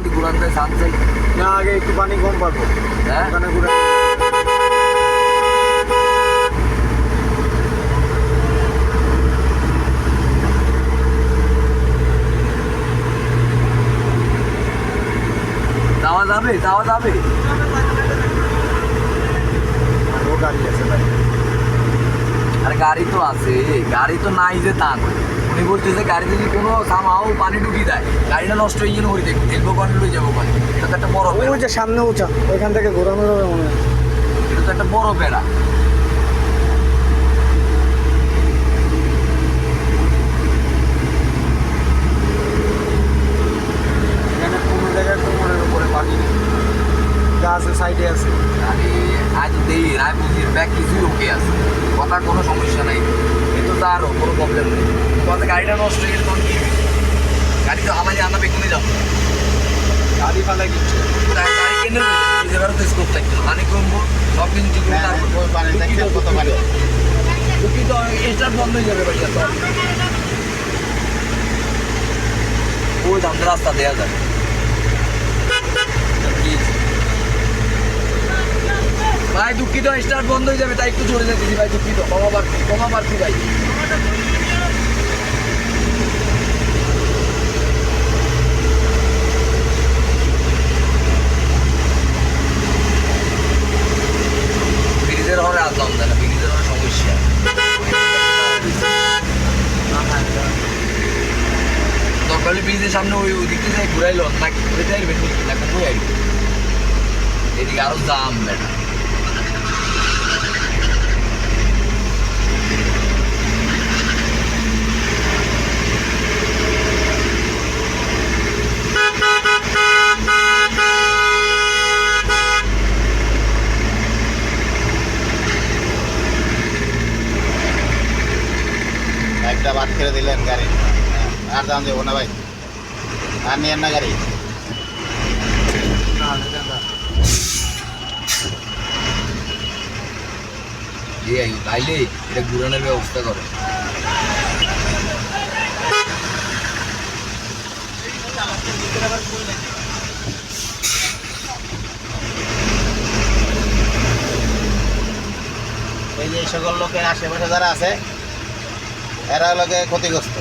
ঘুরান যায় সানসেট না আগে একটু পানি কম পাবো হ্যাঁ ওখানে ঘুরে যাওয়া যাবে ও গাড়ি আছে ভাই আরে গাড়ি তো আছে গাড়ি তো নাই যে তা নয় উনি বলতেছে গাড়ি যদি কোনো সামাও পানি ঢুকি দেয় গাড়িটা নষ্ট হয়ে গেলে দেখবো দেখবো পানি লয়ে যাবো পানি এটা তো একটা বড় বেড়া ওই যে সামনে উঁচা ওইখান থেকে ঘোরানো যাবে মনে হয় এটা তো একটা বড় বেড়া এখানে কোনো জায়গায় কোমরের উপরে পানি নেই গাছের সাইডে আছে গাড়ি আজ দেই রায় বুঝির ব্যাগ কিছুই ওকে আছে কথা কোনো সমস্যা নাই কিন্তু তারও কোনো প্রবলেম নেই কথা গাড়িটা নষ্ট হয়ে গেলে তখন কি হবে? গাড়ি তো আমাদের আনা বেগুনে যাবো গাড়ি ফালাই দিচ্ছে গাড়ি কিনে নিজে বেরোতে স্কোপ থাকতো পানি কমবো সব কিছু ঠিক মতো তারপর পানি থাকছে কত পানি ঢুকি তো স্টার্ট বন্ধ হয়ে যাবে ভাইয়া তো ওই দাম রাস্তা দেওয়া যায় ভাই দুঃখিত স্টার্ট বন্ধ হয়ে যাবে তাই একটু জোরে যাচ্ছি ভাই দুঃখিত কমা পারছি ভাই ব্রিজের হরে আসলাম না ব্রিজের হরে সমস্যা দরকার ব্রিজের সামনে ওই দিকতে যাই ঘুরাইল না ঘুরে যাই না কই আইব এদিকে আরো জাম বেটা একটা বাদ করে দিলেন গাড়ি আর দাম দেবো না ভাই আর নিয়েন না গাড়ি তাইলে এটা ঘুরানোর ব্যবস্থা করো এই যে সকল লোকের আশেপাশে যারা আছে এরা লোকে ক্ষতিগ্রস্ত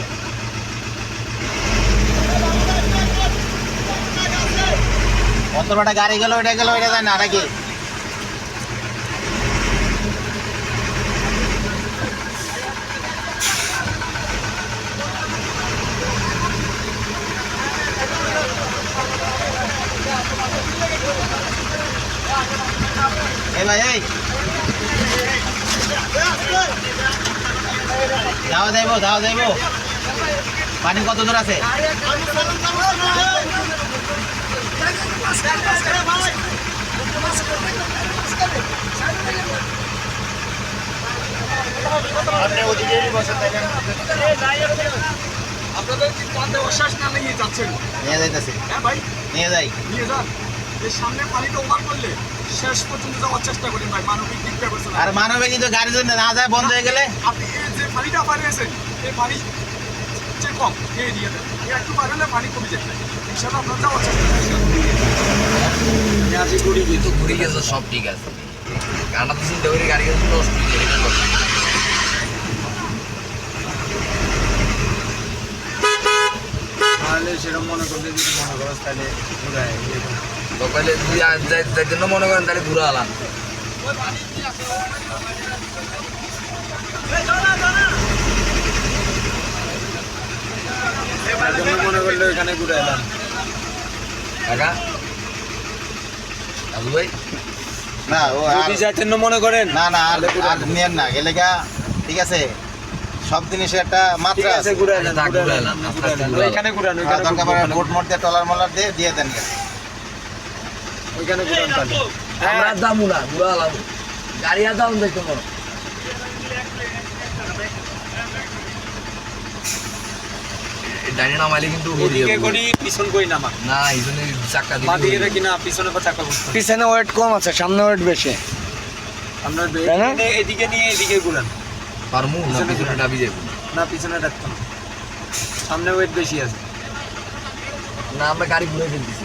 অন্তরটা গাড়ি গেল এটা যায় না নাকি এই ভাই এই যাওয়া যাইব পানি কত দূর আছে আপনাদের পান্তে অশ্বাস না নিয়ে যাচ্ছেন নিয়ে যাইতেছি হ্যাঁ ভাই নিয়ে যাই নিয়ে যান এই সামনে পানিটা ওভার করলে শেষ পর্যন্ত যাওয়ার চেষ্টা করেন ভাই মানবিক দিকটা করছেন আর মানবে কিন্তু গাড়ি যদি না যায় বন্ধ হয়ে গেলে আপনি এই যে পানিটা পানিয়েছেন এই পানি যে কম এই দিয়ে দেন একটু পারলে পানি কমে যাবে ইনশাআল্লাহ আপনার যাওয়ার চেষ্টা করবেন আজকে ঘুরে গেছে সব ঠিক আছে গানটা তো চিন্তা করে গাড়ি গেছে নষ্ট হয়ে যাবে এটা কথা। তাহলে সেরকম মনে করলে যদি মনে করো তাহলে ঘুরায় তো তাহলে যদি যার জন্য মনে করেন তাহলে ঘুরে আলাম তার জন্য মনে করলে ওইখানে ঘুরে এলাম কাকা আবু ভাই না ও আর যদি যার জন্য মনে করেন না না আর নিয়েন না গেলে গা ঠিক আছে সব জিনিসের একটা মাত্রা আছে ঘুরে আচ্ছা, থাক, ঘুরে এলাম, আস্তে আস্তে ঘুরে এলাম। ওইখানে ঘুরান আর দরকার পড়ে বুট মোট দিয়ে টলার মলার দিয়ে দেন গা। ওইখানে ঘুরান তাহলে আমরা আর দামু না ঘুরে আলাম গাড়ি আর দাম দেখতে পারো ডাইনে নামাইলে কিন্তু এদিকে করি পিছন করি নামা না এই জন্য চাক্কা পা দিয়ে দিয়ে রাখি না পিছনে পা চাকা বসতে পিছনে ওয়েট কম আছে সামনে ওয়েট বেশি আমরা তাই না? এদিকে নিয়ে এদিকে ঘুরান পারমু না পিছনে পিছনে ডাবি যাবো না পিছনে রাখতাম সামনে ওয়েট বেশি আছে না আমরা গাড়ি ঘুরে ফেলতেছি